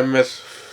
MS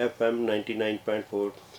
FM 99.4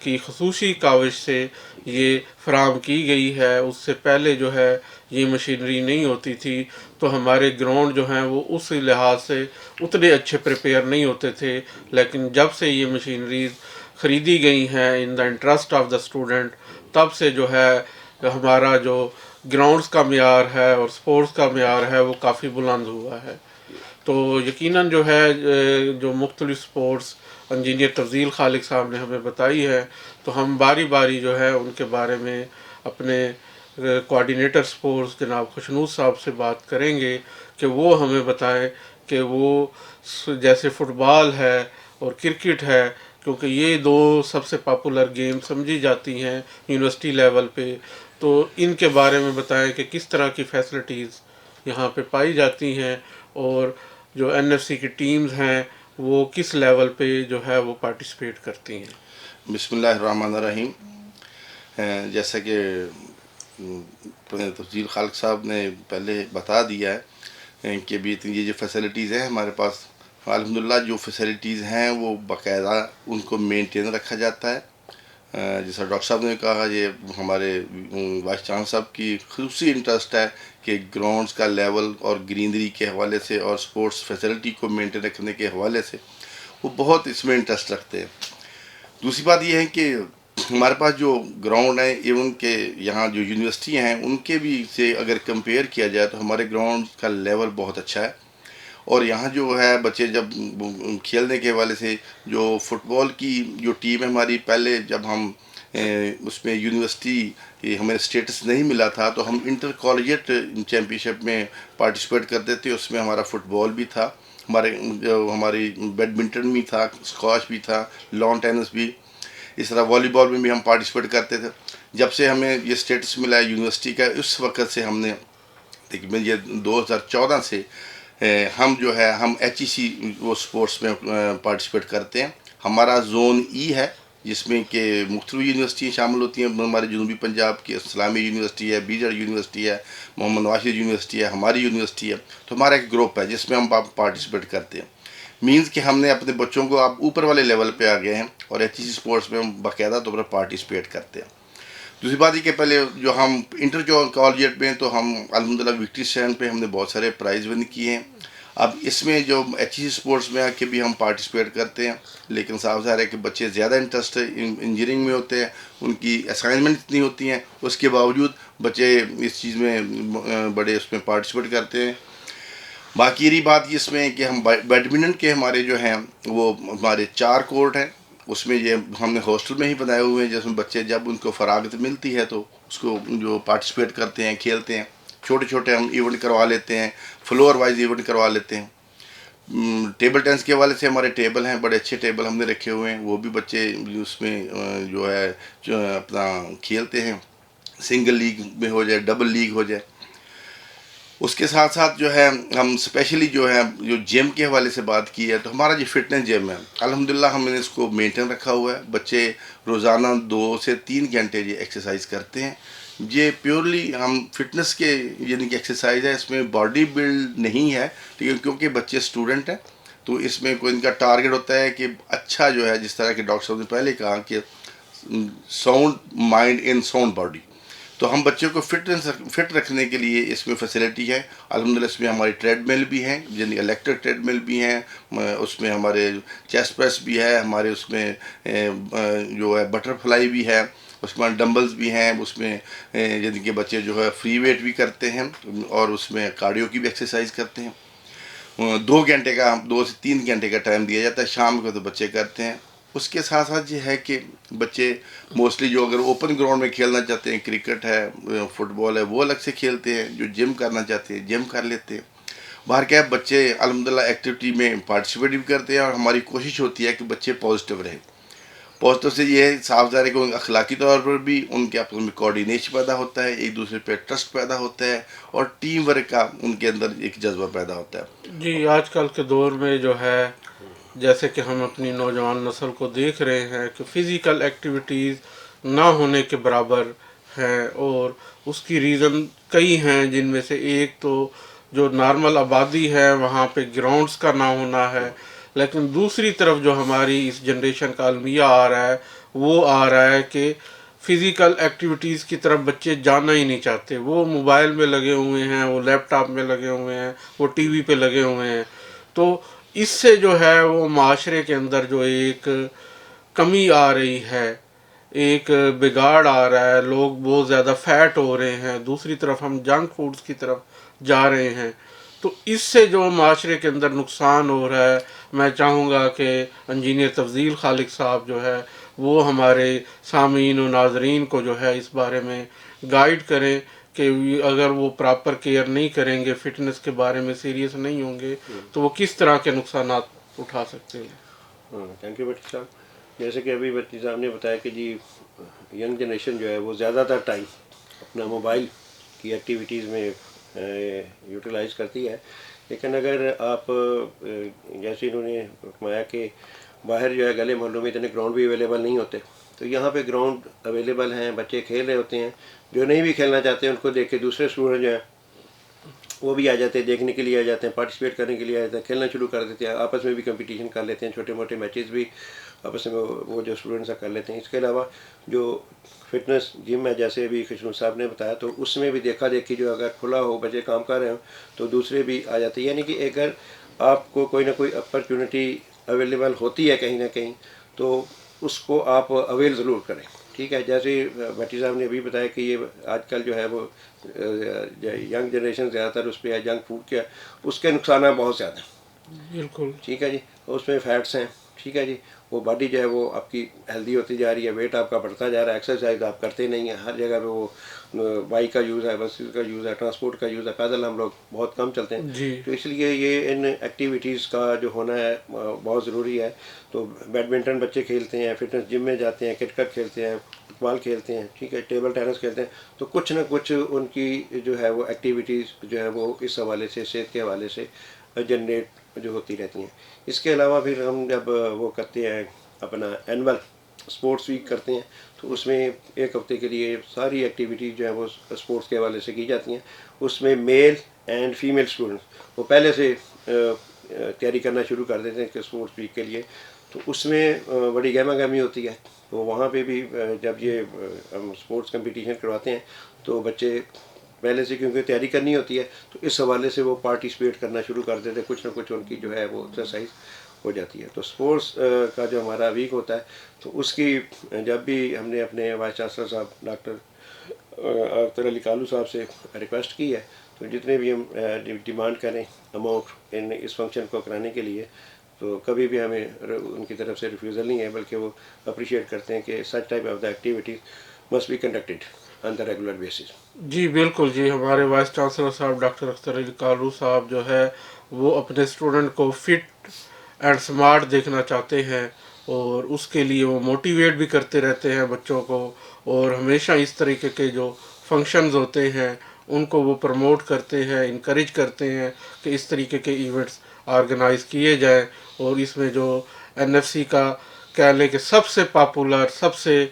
کی خصوصی کاوش سے یہ فراہم کی گئی ہے. اس سے پہلے جو ہے یہ مشینری نہیں ہوتی تھی تو ہمارے گراؤنڈ جو ہیں وہ اس لحاظ سے اتنے اچھے پریپیئر نہیں ہوتے تھے. لیکن جب سے یہ مشینریز خریدی گئی ہیں in the interest of the student, تب سے جو ہے ہمارا جو گراؤنڈز کا معیار ہے اور سپورٹس کا معیار ہے وہ کافی بلند ہوا ہے. تو یقیناً جو ہے جو مختلف سپورٹس انجینئر تفضیل خالق صاحب نے ہمیں بتائی ہے، تو ہم باری باری جو ہے ان کے بارے میں اپنے کوآرڈینیٹر سپورٹس جناب خوشنود صاحب سے بات کریں گے کہ وہ ہمیں بتائیں کہ وہ جیسے فٹ بال ہے اور کرکٹ ہے، کیونکہ یہ دو سب سے پاپولر گیم سمجھی جاتی ہیں یونیورسٹی لیول پہ، تو ان کے بارے میں بتائیں کہ کس طرح کی فیسلٹیز یہاں پہ پائی جاتی ہیں اور جو این ایف سی کی ٹیمز ہیں وہ کس لیول پہ جو ہے وہ پارٹیسپیٹ کرتی ہیں. بسم اللہ الرحمن الرحیم. جیسا کہ تفضیل خالق صاحب نے پہلے بتا دیا ہے کہ بھی یہ جو فیسلٹیز ہیں ہمارے پاس، الحمدللہ جو فیسلٹیز ہیں وہ باقاعدہ ان کو مینٹین رکھا جاتا ہے. جیسا ڈاکٹر صاحب نے کہا، یہ ہمارے وائس چانسلر صاحب کی خصوصی انٹرسٹ ہے کہ گراؤنڈز کا لیول اور گرینری کے حوالے سے اور سپورٹس فیسلٹی کو مینٹین رکھنے کے حوالے سے وہ بہت اس میں انٹرسٹ رکھتے ہیں. دوسری بات یہ ہے کہ ہمارے پاس جو گراؤنڈ ہیں، ایون کہ یہاں جو یونیورسٹی ہیں ان کے بھی سے اگر کمپیئر کیا جائے تو ہمارے گراؤنڈ کا لیول بہت اچھا ہے. اور یہاں جو ہے بچے جب کھیلنے کے حوالے سے جو فٹ بال کی جو ٹیم ہے ہماری، پہلے جب ہم اس میں یونیورسٹی ہمیں اسٹیٹس نہیں ملا تھا تو ہم انٹر کالجیٹ چیمپئن شپ میں پارٹیسپیٹ کرتے تھے. اس میں ہمارا فٹ بال بھی تھا، ہماری بیڈمنٹن بھی تھا، اسکواش بھی تھا، لان ٹینس بھی، اس طرح والی بال میں بھی ہم پارٹیسپیٹ کرتے تھے. جب سے ہمیں یہ اسٹیٹس ملا ہے یونیورسٹی کا، اس وقت سے ہم نے یہ 2014 سے ہم جو ہے ہم ایچ ای سی وہ سپورٹس میں پارٹیسپیٹ کرتے ہیں. ہمارا زون ای ہے جس میں کہ مختلف یونیورسٹیاں شامل ہوتی ہیں. ہمارے جنوبی پنجاب کی اسلامی یونیورسٹی ہے، بیجر یونیورسٹی ہے، محمد نواز شریف یونیورسٹی ہے، ہماری یونیورسٹی ہے. تو ہمارا ایک گروپ ہے جس میں ہم پارٹیسپیٹ کرتے ہیں. مینز کہ ہم نے اپنے بچوں کو آپ اوپر والے لیول پہ آ گئے ہیں اور ایچ ای سی سپورٹس میں ہم باقاعدہ طور پر پارٹیسپیٹ کرتے ہیں. دوسری بات یہ کہ پہلے جو ہم انٹر کالجیٹ میں تو ہم الحمدللہ وکٹری اسٹینڈ پہ ہم نے بہت سارے پرائز ون کیے ہیں. اب اس میں جو ایچ ای سی سپورٹس میں آ کے بھی ہم پارٹیسپیٹ کرتے ہیں، لیکن صاف ظاہر ہے کہ بچے زیادہ انٹرسٹ انجینئرنگ میں ہوتے ہیں، ان کی اسائنمنٹ اتنی ہوتی ہیں، اس کے باوجود بچے اس چیز میں بڑے اس میں پارٹیسپیٹ کرتے ہیں. باقی رہی بات اس میں کہ ہم بیڈمنٹن کے ہمارے جو ہیں وہ ہمارے 4 کورٹ ہیں. اس میں یہ ہم نے ہاسٹل میں ہی بنائے ہوئے ہیں، جس میں بچے جب ان کو فراغت ملتی ہے تو اس کو جو پارٹیسپیٹ کرتے ہیں، کھیلتے ہیں. چھوٹے چھوٹے ہم ایونٹ کروا لیتے ہیں، فلور وائز ایونٹ کروا لیتے ہیں. ٹیبل ٹینس کے حوالے سے ہمارے ٹیبل ہیں، بڑے اچھے ٹیبل ہم نے رکھے ہوئے ہیں. وہ بھی بچے اس میں جو ہے اپنا کھیلتے ہیں، سنگل لیگ میں ہو جائے، ڈبل لیگ ہو جائے. اس کے ساتھ ساتھ جو ہے ہم اسپیشلی جو ہے جو جم کے حوالے سے بات کی ہے تو ہمارا جو فٹنس جم ہے الحمدللہ ہم نے اس کو مینٹین رکھا ہوا ہے. بچے روزانہ 2 سے 3 گھنٹے یہ ایکسرسائز کرتے ہیں. یہ پیورلی ہم فٹنس کے یعنی کہ ایکسرسائز ہے، اس میں باڈی بلڈ نہیں ہے، لیکن کیونکہ بچے اسٹوڈنٹ ہیں تو اس میں کوئی ان کا ٹارگیٹ ہوتا ہے کہ اچھا جو ہے، جس طرح کہ ڈاکٹر صاحب نے پہلے کہا کہ sound mind in sound body. تو ہم بچوں کو فٹ رکھنے کے لیے اس میں فیسلٹی ہے الحمدللہ. اس میں ہماری ٹریڈ مل بھی ہیں، یعنی الیکٹرک ٹریڈ مل بھی ہیں، اس میں ہمارے چیسٹ پریس بھی ہے، ہمارے اس میں جو ہے بٹر فلائی بھی ہے، اس میں ڈمبلز بھی ہیں، اس میں یعنی کہ بچے جو ہے فری ویٹ بھی کرتے ہیں اور اس میں کارڈیو کی بھی ایکسرسائز کرتے ہیں. 2 گھنٹے کا 2 سے 3 گھنٹے کا ٹائم دیا جاتا ہے، شام کو تو بچے کرتے ہیں. اس کے ساتھ ساتھ یہ ہے کہ بچے موسٹلی جو اگر اوپن گراؤنڈ میں کھیلنا چاہتے ہیں، کرکٹ ہے، فٹ بال ہے، وہ الگ سے کھیلتے ہیں. جو جم کرنا چاہتے ہیں جم کر لیتے ہیں. باہر کیا ہے، بچے الحمدللہ ایکٹیویٹی میں پارٹیسپیٹ بھی کرتے ہیں اور ہماری کوشش ہوتی ہے کہ بچے پازیٹیو رہیں. پازیٹیو سے یہ ہے صاف ظاہر ہے کہ اخلاقی طور پر بھی ان کے آپس میں کوآرڈینیشن پیدا ہوتا ہے، ایک دوسرے پہ ٹرسٹ پیدا ہوتا ہے اور ٹیم ورک کا ان کے اندر ایک جذبہ پیدا ہوتا ہے. جی آج کل کے دور میں جو ہے جیسے کہ ہم اپنی نوجوان نسل کو دیکھ رہے ہیں کہ فزیکل ایکٹیویٹیز نہ ہونے کے برابر ہیں، اور اس کی ریزن کئی ہیں، جن میں سے ایک تو جو نارمل آبادی ہے وہاں پہ گراؤنڈز کا نہ ہونا ہے، لیکن دوسری طرف جو ہماری اس جنریشن کا المیہ آ رہا ہے وہ آ رہا ہے کہ فزیکل ایکٹیویٹیز کی طرف بچے جانا ہی نہیں چاہتے. وہ موبائل میں لگے ہوئے ہیں, وہ لیپ ٹاپ میں لگے ہوئے ہیں, وہ ٹی وی پہ لگے ہوئے ہیں. تو اس سے جو ہے وہ معاشرے کے اندر جو ایک کمی آ رہی ہے, ایک بگاڑ آ رہا ہے, لوگ بہت زیادہ فیٹ ہو رہے ہیں. دوسری طرف ہم جنک فوڈز کی طرف جا رہے ہیں. تو اس سے جو معاشرے کے اندر نقصان ہو رہا ہے, میں چاہوں گا کہ انجینئر تفضیل خالق صاحب جو ہے وہ ہمارے سامعین و ناظرین کو جو ہے اس بارے میں گائیڈ کریں کہ اگر وہ پراپر کیئر نہیں کریں گے, فٹنس کے بارے میں سیریس نہیں ہوں گے, تو وہ کس طرح کے نقصانات اٹھا سکتے ہیں. تھینک یو بھٹی صاحب. جیسے کہ ابھی بھٹی صاحب نے بتایا کہ جی ینگ جنریشن جو ہے وہ زیادہ تر ٹائم اپنا موبائل کی ایکٹیویٹیز میں یوٹیلائز کرتی ہے. لیکن اگر آپ جیسے انہوں نے فرمایا کہ باہر جو ہے گلے محلوں میں اتنے گراؤنڈ بھی اویلیبل نہیں ہوتے, تو یہاں پہ گراؤنڈ اویلیبل ہیں, بچے کھیل رہے ہوتے ہیں. جو نہیں بھی کھیلنا چاہتے ہیں ان کو دیکھ کے دوسرے اسٹوڈنٹ جو ہیں وہ بھی آ جاتے ہیں, دیکھنے کے لیے آ جاتے ہیں, پارٹیسپیٹ کرنے کے لیے آ جاتے ہیں, کھیلنا شروع کر دیتے ہیں, آپس میں بھی کمپٹیشن کر لیتے ہیں, چھوٹے موٹے میچز بھی آپس میں وہ جو اسٹوڈنٹس کر لیتے ہیں. اس کے علاوہ جو فٹنس جم ہے جیسے ابھی خشنود صاحب نے بتایا, تو اس میں بھی دیکھا دیکھی جو اگر کھلا ہو, بچے کام کر رہے ہوں تو دوسرے بھی آ جاتے ہیں. یعنی کہ اگر آپ کو کوئی نہ کوئی اپرچونٹی اویلیبل ہوتی ہے کہیں نہ کہیں تو اس کو آپ اویل ضرور کریں. ٹھیک ہے, جیسے بھٹی صاحب نے ابھی بتایا کہ یہ آج کل جو ہے وہ ینگ جنریشن زیادہ تر اس پہ ہے جنک فوڈ کے, اس کے نقصانات بہت زیادہ ہیں. بالکل. ٹھیک ہے جی, اس میں فیٹس ہیں. ٹھیک ہے جی, وہ باڈی جو ہے وہ آپ کی ہیلدی ہوتی جا رہی ہے, ویٹ آپ کا بڑھتا جا رہا ہے, ایکسرسائز آپ کرتے نہیں ہیں. ہر جگہ پہ وہ بائک کا یوز ہے, بسز کا یوز ہے, ٹرانسپورٹ کا یوز ہے, پیدل ہم لوگ بہت کم چلتے ہیں. جی. تو اس لیے یہ ان ایکٹیویٹیز کا جو ہونا ہے بہت ضروری ہے. تو بیڈمنٹن بچے کھیلتے ہیں, فٹنس جم میں جاتے ہیں, کرکٹ کھیلتے ہیں, فٹ بال کھیلتے ہیں. ٹھیک ہے, ٹیبل ٹینس کھیلتے ہیں. تو کچھ نہ کچھ ان کی جو ہے وہ ایکٹیویٹیز جو ہے وہ اس حوالے سے, صحت کے حوالے سے جنریٹ جو ہوتی رہتی ہیں. اس کے علاوہ پھر ہم جب وہ کرتے ہیں اپنا اینول اسپورٹس ویک کرتے ہیں, تو اس میں ایک ہفتے کے لیے ساری ایکٹیویٹیز جو ہیں وہ اسپورٹس کے حوالے سے کی جاتی ہیں. اس میں میل اینڈ فیمیل اسٹوڈنٹس وہ پہلے سے تیاری کرنا شروع کر دیتے ہیں کہ اسپورٹس ویک کے لیے. تو اس میں بڑی گہما گہمی ہوتی ہے. تو وہاں پہ بھی جب یہ ہم اسپورٹس کمپٹیشن کرواتے ہیں تو بچے پہلے سے کیونکہ تیاری کرنی ہوتی ہے, تو اس حوالے سے وہ پارٹیسپیٹ کرنا شروع کر دیتے ہیں. کچھ نہ کچھ ان کی جو ہے وہ ایکسرسائز ہو جاتی ہے. تو اسپورٹس کا جو ہمارا ویک ہوتا ہے, تو اس کی جب بھی ہم نے اپنے وائس چانسلر صاحب ڈاکٹر اختر علی کالو صاحب سے ریکویسٹ کی ہے, تو جتنے بھی ہم ڈیمانڈ کریں اماؤنٹ اس فنکشن کو کرانے کے لیے, تو کبھی بھی ہمیں ان کی طرف سے ریفیوزل نہیں ہے, بلکہ وہ اپریشیٹ کرتے ہیں کہ such type of the activities must be conducted on the regular basis. جی بالکل. جی ہمارے وائس چانسلر صاحب ڈاکٹر اختر علی کالو صاحب جو ہے وہ اپنے اسٹوڈنٹ کو فٹ اینڈ سمارٹ دیکھنا چاہتے ہیں, اور اس کے لیے وہ موٹیویٹ بھی کرتے رہتے ہیں بچوں کو, اور ہمیشہ اس طریقے کے جو فنکشنز ہوتے ہیں ان کو وہ پروموٹ کرتے ہیں, انکریج کرتے ہیں کہ اس طریقے کے ایونٹس آرگنائز کیے جائیں. اور اس میں جو این ایف سی کا کہہ لیں کہ سب سے پاپولر, سب سے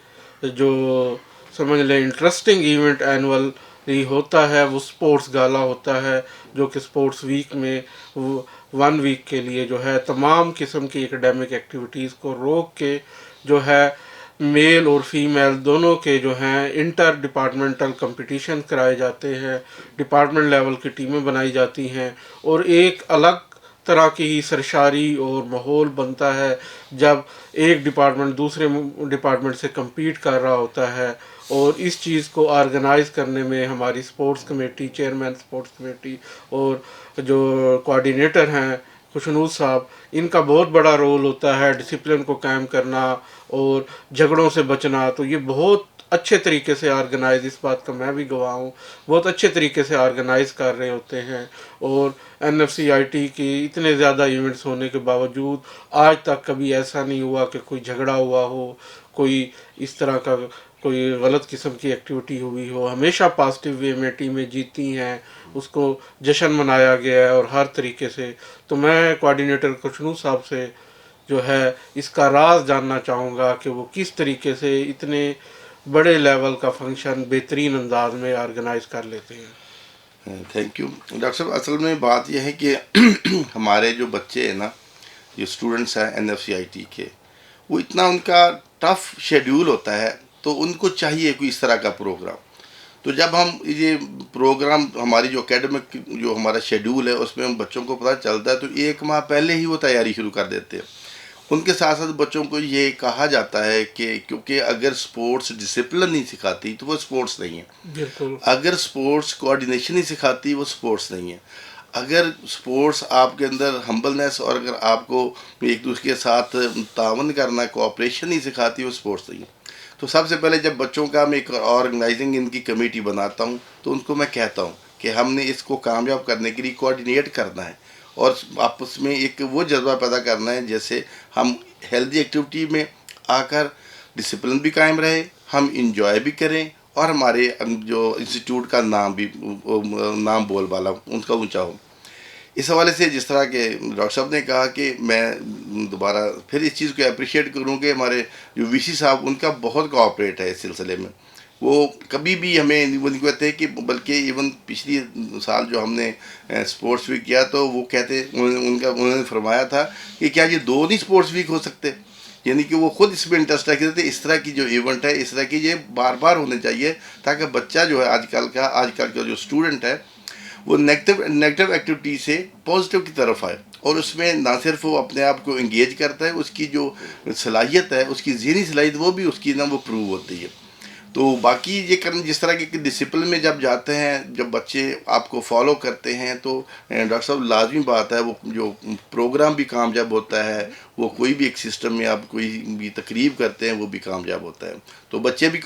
جو سمجھ لیں انٹرسٹنگ ایونٹ اینول ہوتا ہے وہ اسپورٹس گالا ہوتا ہے, جو کہ اسپورٹس ویک میں 1 ویک کے لیے جو ہے تمام قسم کی اکیڈیمک ایکٹیویٹیز کو روک کے جو ہے میل اور فیمیل دونوں کے جو ہیں انٹر ڈپارٹمنٹل کمپٹیشن کرائے جاتے ہیں, ڈپارٹمنٹ لیول کی ٹیمیں بنائی جاتی ہیں, اور ایک الگ طرح کی ہی سرشاری اور ماحول بنتا ہے جب ایک ڈپارٹمنٹ دوسرے ڈپارٹمنٹ سے کمپیٹ کر رہا ہوتا ہے. اور اس چیز کو آرگنائز کرنے میں ہماری sports committee, chairman sports committee اور جو کوآرڈینیٹر ہیں خشنود صاحب, ان کا بہت بڑا رول ہوتا ہے ڈسپلن کو قائم کرنا اور جھگڑوں سے بچنا. تو یہ بہت اچھے طریقے سے آرگنائز, اس بات کا میں بھی گواہ ہوں, بہت اچھے طریقے سے آرگنائز کر رہے ہوتے ہیں. اور N F C I T کی اتنے زیادہ ایونٹس ہونے کے باوجود آج تک کبھی ایسا نہیں ہوا کہ کوئی جھگڑا ہوا ہو, کوئی اس طرح کا کوئی غلط قسم کی ایکٹیویٹی ہوئی ہو. ہمیشہ پازیٹیو وے میں ٹیمیں جیتی ہیں, اس کو جشن منایا گیا ہے اور ہر طریقے سے. تو میں کوآرڈینیٹر خشنود صاحب سے جو ہے اس کا راز جاننا چاہوں گا کہ وہ کس طریقے سے اتنے بڑے لیول کا فنکشن بہترین انداز میں آرگنائز کر لیتے ہیں. تھینک یو ڈاکٹر صاحب. اصل میں بات یہ ہے کہ ہمارے جو بچے ہیں نا, جو اسٹوڈنٹس ہیں N F C I T کے, وہ اتنا ان کا ٹف شیڈیول ہوتا ہے تو ان کو چاہیے کوئی اس طرح کا پروگرام. تو جب ہم یہ پروگرام ہماری جو اکیڈمک جو ہمارا شیڈیول ہے اس میں ہم بچوں کو پتہ چلتا ہے تو 1 ماہ پہلے ہی وہ تیاری شروع کر دیتے ہیں. ان کے ساتھ ساتھ بچوں کو یہ کہا جاتا ہے کہ کیونکہ اگر سپورٹس ڈسپلن نہیں سکھاتی تو وہ سپورٹس نہیں ہے, بالکل. اگر سپورٹس کوآرڈینیشن نہیں سکھاتی وہ سپورٹس نہیں ہے, اگر سپورٹس آپ کے اندر ہمبلنس اور اگر آپ کو ایک دوسرے کے ساتھ تعاون کرنا کوآپریشن نہیں سکھاتی وہ سپورٹس نہیں ہے. تو سب سے پہلے جب بچوں کا میں ایک آرگنائزنگ ان کی کمیٹی بناتا ہوں تو ان کو میں کہتا ہوں کہ ہم نے اس کو کامیاب کرنے کے لیے کوآرڈینیٹ کرنا ہے اور آپس میں ایک وہ جذبہ پیدا کرنا ہے جیسے ہم ہیلدی ایکٹیویٹی میں آ کر ڈسپلن بھی قائم رہے, ہم انجوائے بھی کریں اور ہمارے جو انسٹیٹیوٹ کا نام بھی نام بول بالا ان کا اونچا ہو. اس حوالے سے جس طرح کہ ڈاکٹر صاحب نے کہا کہ میں دوبارہ پھر اس چیز کو اپریشیٹ کروں کہ ہمارے جو وی سی صاحب ان کا بہت کوآپریٹ ہے اس سلسلے میں. وہ کبھی بھی ہمیں وہ نہیں کہتے کہ بلکہ ایون پچھلی سال جو ہم نے اسپورٹس ویک کیا تو وہ کہتے انہوں نے فرمایا تھا کہ کیا یہ 2 نہیں اسپورٹس ویک ہو سکتے, یعنی کہ وہ خود اس میں انٹرسٹ رکھتے تھے. اس طرح کی جو ایونٹ ہے اس طرح کی یہ بار بار ہونے چاہیے تاکہ بچہ جو ہے آج کل کا جو اسٹوڈنٹ ہے وہ نیگیٹو ایکٹیویٹی سے پازیٹیو کی طرف آئے اور اس میں نہ صرف وہ اپنے آپ کو انگیج کرتا ہے, اس کی جو صلاحیت ہے اس کی ذہنی صلاحیت وہ بھی اس کی وہ پروو ہوتی ہے. تو باقی یہ کرنا جس طرح کے ڈسپلن میں جب جاتے ہیں جب بچے آپ کو فالو کرتے ہیں تو ڈاکٹر صاحب لازمی بات ہے وہ جو پروگرام بھی کامیاب ہوتا ہے, وہ کوئی بھی ایک سسٹم میں آپ کوئی بھی تقریب کرتے ہیں وہ بھی کامیاب ہوتا ہے. تو بچے بھی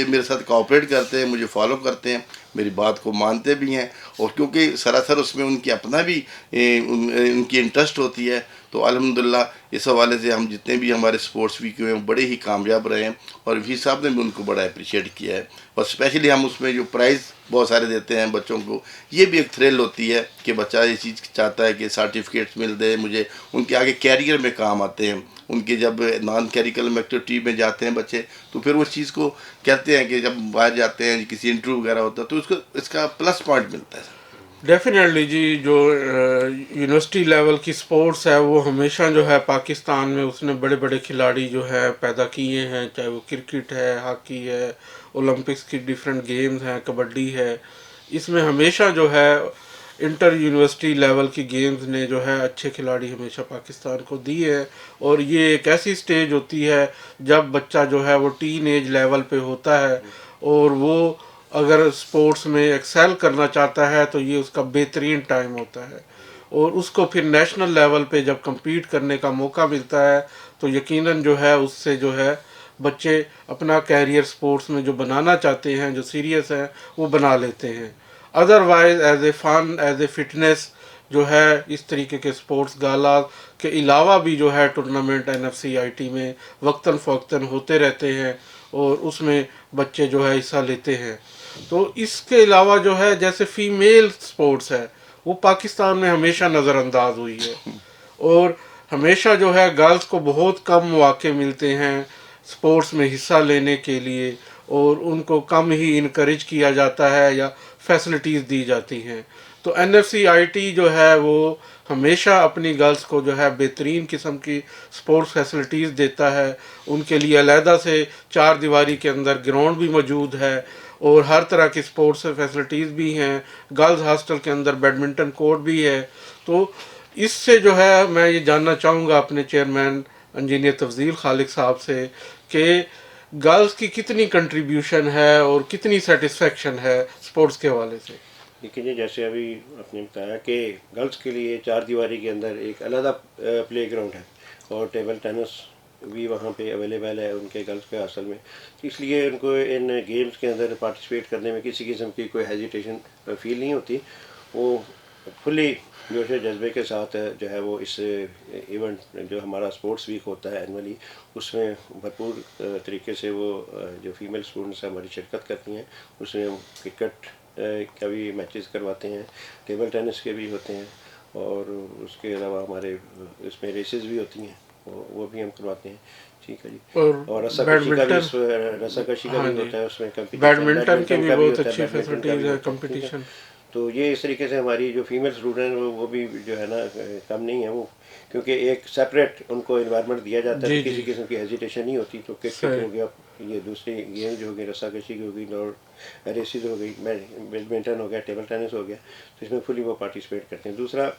میرے ساتھ کوآپریٹ کرتے ہیں, مجھے فالو کرتے ہیں, میری بات کو مانتے بھی ہیں اور کیونکہ سراسر اس میں ان کی اپنا بھی ان کی انٹرسٹ ہوتی ہے. تو الحمدللہ اس حوالے سے ہم جتنے بھی ہمارے اسپورٹس ویک ہوئے ہیں بڑے ہی کامیاب رہے ہیں اور وی صاحب نے بھی ان کو بڑا اپریشیٹ کیا ہے. اور اسپیشلی ہم اس میں جو پرائز بہت سارے دیتے ہیں بچوں کو, یہ بھی ایک تھرل ہوتی ہے کہ بچہ یہ چیز چاہتا ہے کہ سرٹیفکیٹس مل دے مجھے, ان کے آگے کیریئر میں کام آتے ہیں. ان کے جب نان کیریکلم ایکٹیویٹی میں جاتے ہیں بچے تو پھر اس چیز کو کہتے ہیں کہ جب باہر جاتے ہیں کسی انٹرویو وغیرہ ہوتا ہے تو اس کا پلس پوائنٹ ملتا ہے. ڈیفینیٹلی جی, جو یونیورسٹی لیول کی سپورٹس ہے وہ ہمیشہ جو ہے پاکستان میں اس نے بڑے بڑے کھلاڑی جو ہے پیدا کیے ہیں, چاہے وہ کرکٹ ہے, ہاکی ہے, اولمپکس کی ڈیفرنٹ گیمز ہیں, کبڈی ہے. اس میں ہمیشہ جو ہے انٹر یونیورسٹی لیول کی گیمز نے جو ہے اچھے کھلاڑی ہمیشہ پاکستان کو دی ہے. اور یہ ایک ایسی سٹیج ہوتی ہے جب بچہ جو ہے وہ ٹین ایج لیول پہ ہوتا ہے اور وہ اگر سپورٹس میں ایکسیل کرنا چاہتا ہے تو یہ اس کا بہترین ٹائم ہوتا ہے. اور اس کو پھر نیشنل لیول پہ جب کمپیٹ کرنے کا موقع ملتا ہے تو یقیناً جو ہے اس سے جو ہے بچے اپنا کیریئر سپورٹس میں جو بنانا چاہتے ہیں, جو سیریس ہیں, وہ بنا لیتے ہیں. Otherwise as a fun, as a fitness جو ہے اس طریقے کے سپورٹس گالا کے علاوہ بھی جو ہے ٹورنامنٹ NFCIT میں وقتاً فوقتاً ہوتے رہتے ہیں اور اس میں بچے جو ہے حصہ لیتے ہیں. تو اس کے علاوہ جو ہے جیسے فیمیل سپورٹس ہے وہ پاکستان میں ہمیشہ نظر انداز ہوئی ہے اور ہمیشہ جو ہے گرلز کو بہت کم مواقع ملتے ہیں سپورٹس میں حصہ لینے کے لیے اور ان کو کم ہی انکریج کیا جاتا ہے یا فیسلٹیز دی جاتی ہیں. تو NFCIT جو ہے وہ ہمیشہ اپنی گرلز کو جو ہے بہترین قسم کی سپورٹس فیسلٹیز دیتا ہے. ان کے لیے علیحدہ سے 4 دیواری کے اندر گراؤنڈ بھی موجود ہے اور ہر طرح کی سپورٹس فیسلٹیز بھی ہیں. گرلز ہاسٹل کے اندر بیڈمنٹن کورٹ بھی ہے. تو اس سے جو ہے میں یہ جاننا چاہوں گا اپنے چیئرمین انجینئر تفضیل خالق صاحب سے کہ گرلز کی کتنی کنٹریبیوشن ہے اور کتنی سیٹسفیکشن ہے سپورٹس کے حوالے سے. دیکھیے جیسے ابھی آپ نے بتایا کہ گرلس کے لیے 4 دیواری کے اندر ایک علیحدہ پلے گراؤنڈ ہے اور ٹیبل ٹینس بھی وہاں پہ اویلیبل ہے ان کے گرلس کے حاصل میں. اس لیے ان کو ان گیمز کے اندر پارٹیسپیٹ کرنے میں کسی قسم کی کوئی ہیزیٹیشن فیل نہیں ہوتی. وہ فلی جوش و جذبے کے ساتھ جو ہے وہ اس ایونٹ جو ہمارا اسپورٹس ویک ہوتا ہے اینولی اس میں بھرپور طریقے سے وہ جو فیمیل اسٹوڈنٹس ہماری شرکت کرتی ہیں. اس میں کرکٹ کا بھی میچز کرواتے ہیں, ٹیبل ٹینس کے بھی ہوتے ہیں اور اس کے علاوہ ہمارے اس میں ریسز بھی ہوتی ہیں وہ بھی ہم کرواتے ہیں. ٹھیک ہے جی. اور رسا کشی کا بھی ہوتا ہے اس میں بیڈمنٹن کی بھی بہت اچھی فیسلٹیز ہے, کمپٹیشن. تو یہ اس طریقے سے ہماری جو فیمیل اسٹوڈنٹ وہ بھی جو ہے نا کم نہیں ہے وہ، کیونکہ ایک سپریٹ ان کو انوائرمنٹ دیا جاتا ہے، کسی قسم کی ہیزیٹیشن نہیں ہوتی. تو کرکٹ ہو گیا، یہ دوسری گیم جو ہو گئی رسا کشی کی ہو گئی، اور ریسز ہو گئی، بیڈمنٹن ہو گیا، ٹیبل ٹینس ہو گیا، تو اس میں فلی وہ پارٹیسپیٹ کرتے ہیں. دوسرا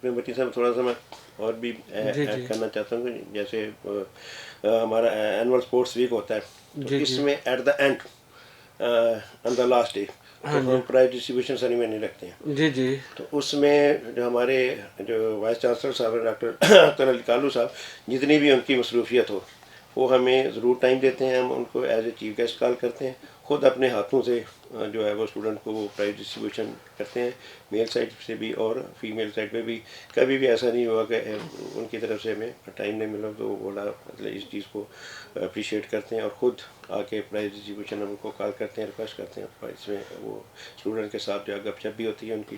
میں بٹی صاحب تھوڑا سا میں اور بھی ایڈ کرنا چاہتا ہوں کہ جیسے ہمارا اینول اسپورٹس ویک ہوتا ہے، تو اس میں at the end on the last day تو ہم پرائز ڈسٹریبیوشن سیریمنی رکھتے ہیں. تو اس میں جو ہمارے جو وائس چانسلر صاحب ہیں ڈاکٹر اختر علی کالو صاحب، جتنی بھی ان کی مصروفیت ہو وہ ہمیں ضرور ٹائم دیتے ہیں. ہم ان کو ایز اے چیف گیسٹ کال کرتے ہیں، خود اپنے ہاتھوں سے جو ہے وہ اسٹوڈنٹ کو وہ پرائز ڈسٹریبیوشن کرتے ہیں، میل سائڈ سے بھی اور فیمیل سائڈ پہ بھی. کبھی بھی ایسا نہیں ہوا کہ ان کی طرف سے ہمیں ٹائم نہیں ملا تو وہ بولا مطلب اس چیز کو اپریشیٹ کرتے ہیں، اور خود آ کے پرائز ڈسٹریبیوشن ہم ان کو کال کرتے ہیں، ریکویسٹ کرتے ہیں، اور اس میں وہ اسٹوڈنٹ کے ساتھ جو ہے گپ شپ بھی ہوتی ہے ان کی.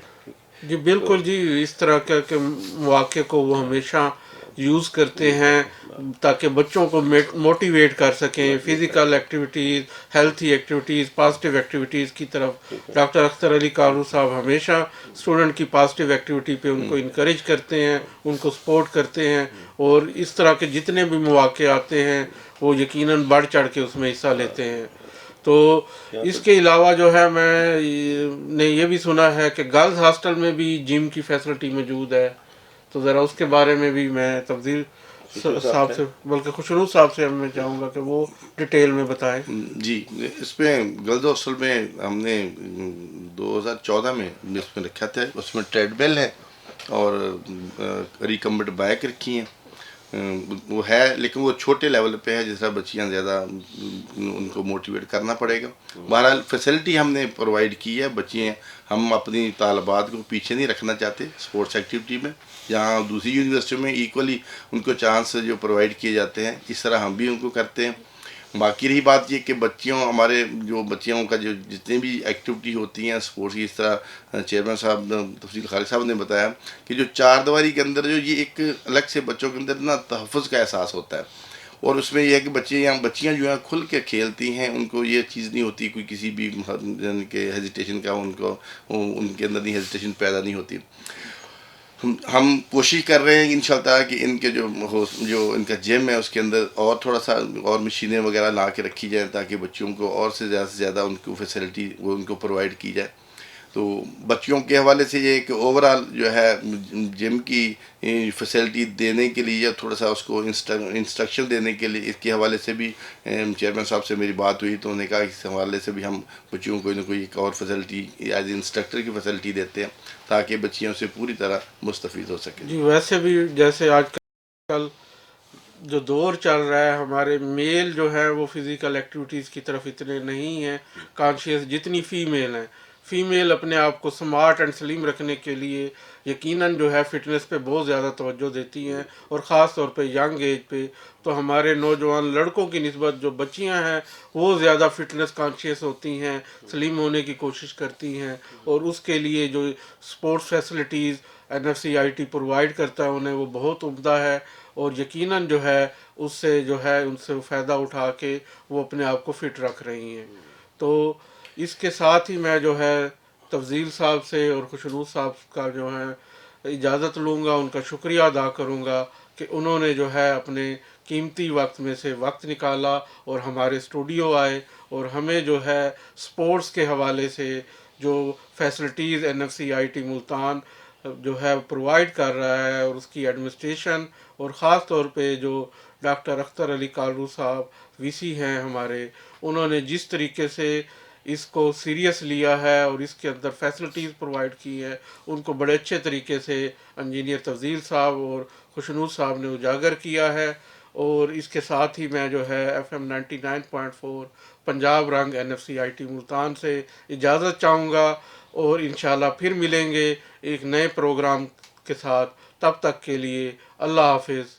جی بالکل جی، اس طرح کے مواقع کو وہ ہمیشہ یوز کرتے ہیں تاکہ بچوں کو موٹیویٹ کر سکیں physical activities, healthy activities, positive activities کی طرف. ڈاکٹر اختر علی کالو صاحب ہمیشہ اسٹوڈنٹ کی پازیٹیو ایکٹیویٹی پہ ان کو انکریج کرتے ہیں، ان کو سپورٹ کرتے ہیں، اور اس طرح کے جتنے بھی مواقع آتے ہیں وہ یقیناً بڑھ چڑھ کے اس میں حصہ لیتے ہیں. تو اس کے علاوہ جو ہے میں نے یہ بھی سنا ہے کہ گرلز ہاسٹل میں بھی جم کی فیسلٹی موجود ہے، تو ذرا اس کے بارے میں بھی میں تفضیل صاحب سے بلکہ خوشنود صاحب سے میں چاہوں گا کہ وہ ڈیٹیل میں بتائیں. جی، اس میں گرلز ہاسٹل میں ہم نے 2014 میں اس میں رکھا تھا. اس میں ٹریڈ مل ہے اور ریکمبنٹ بائک رکھی ہیں. وہ ہے لیکن وہ چھوٹے لیول پہ ہے، جس طرح بچیاں زیادہ ان کو موٹیویٹ کرنا پڑے گا. بہرحال فیسلٹی ہم نے پرووائڈ کی ہے. بچیاں ہم اپنی طالبات کو پیچھے نہیں رکھنا چاہتے اسپورٹس ایکٹیویٹی میں، جہاں دوسری یونیورسٹیوں میں ایکولی ان کو چانس جو پرووائڈ کیے جاتے ہیں، اس طرح ہم بھی ان کو کرتے ہیں. باقی رہی بات یہ کہ ہمارے جو بچیوں کا جو جتنی بھی ایکٹیویٹی ہوتی ہیں اسپورٹس کی، اس طرح چیئرمین صاحب تفصیل خالق صاحب نے بتایا کہ جو چار دیواری کے اندر جو یہ ایک الگ سے بچوں کے اندر نا تحفظ کا احساس ہوتا ہے، اور اس میں یہ ہے کہ بچیاں جو ہیں کھل کے کھیلتی ہیں. ان کو یہ چیز نہیں ہوتی کوئی کسی بھی یعنی کہ ہیزیٹیشن کا، ان کے اندر نہیں ہیزیٹیشن پیدا نہیں ہوتی. ہم کوشش کر رہے ہیں انشاءاللہ تعالیٰ کہ ان کے جو ان کا جم ہے اس کے اندر اور تھوڑا سا اور مشینیں وغیرہ لا کے رکھی جائیں تاکہ بچوں کو اور سے زیادہ ان کو فیسلٹی وہ ان کو پرووائڈ کی جائے. تو بچیوں کے حوالے سے یہ کہ اوورال جو ہے جم کی فیسلٹی دینے کے لیے، تھوڑا سا اس کو انسٹرکشن دینے کے لیے، اس کے حوالے سے بھی چیئرمین صاحب سے میری بات ہوئی تو انہوں نے کہا کہ اس حوالے سے بھی ہم بچیوں کو کوئی ایک اور فیسلٹی ایز انسٹرکٹر کی فیسلٹی دیتے ہیں تاکہ بچیوں سے پوری طرح مستفید ہو سکیں. جی ویسے بھی جیسے آج کل جو دور چل رہا ہے، ہمارے میل جو ہے وہ فزیکل ایکٹیویٹیز کی طرف اتنے نہیں ہیں کانشیس جتنی فیمیل ہیں. فیمیل اپنے آپ کو سمارٹ اینڈ سلیم رکھنے کے لیے یقیناً جو ہے فٹنس پہ بہت زیادہ توجہ دیتی ہیں، اور خاص طور پہ ینگ ایج پہ. تو ہمارے نوجوان لڑکوں کی نسبت جو بچیاں ہیں وہ زیادہ فٹنس کانشیس ہوتی ہیں، سلیم ہونے کی کوشش کرتی ہیں، اور اس کے لیے جو سپورٹس فیسلٹیز NFC-IT پرووائڈ کرتا ہے انہیں وہ بہت عمدہ ہے، اور یقیناً جو ہے اس سے جو ہے ان سے فائدہ اٹھا کے وہ اپنے آپ کو فٹ رکھ رہی ہیں. تو اس کے ساتھ ہی میں جو ہے تفضیل صاحب سے اور خوشنود صاحب کا جو ہے اجازت لوں گا، ان کا شکریہ ادا کروں گا کہ انہوں نے جو ہے اپنے قیمتی وقت میں سے وقت نکالا اور ہمارے اسٹوڈیو آئے، اور ہمیں جو ہے سپورٹس کے حوالے سے جو فیسلٹیز NFC-IT ملتان جو ہے پرووائڈ کر رہا ہے، اور اس کی ایڈمنسٹریشن، اور خاص طور پہ جو ڈاکٹر اختر علی کالو صاحب VC ہیں ہمارے، انہوں نے جس طریقے سے اس کو سیریس لیا ہے اور اس کے اندر فیسلٹیز پرووائڈ کی ہے، ان کو بڑے اچھے طریقے سے انجینئر تفضیل صاحب اور خوشنود صاحب نے اجاگر کیا ہے. اور اس کے ساتھ ہی میں جو ہے FM 99.4 پنجاب رنگ NFC-IT ملتان سے اجازت چاہوں گا، اور انشاءاللہ پھر ملیں گے ایک نئے پروگرام کے ساتھ. تب تک کے لیے اللہ حافظ.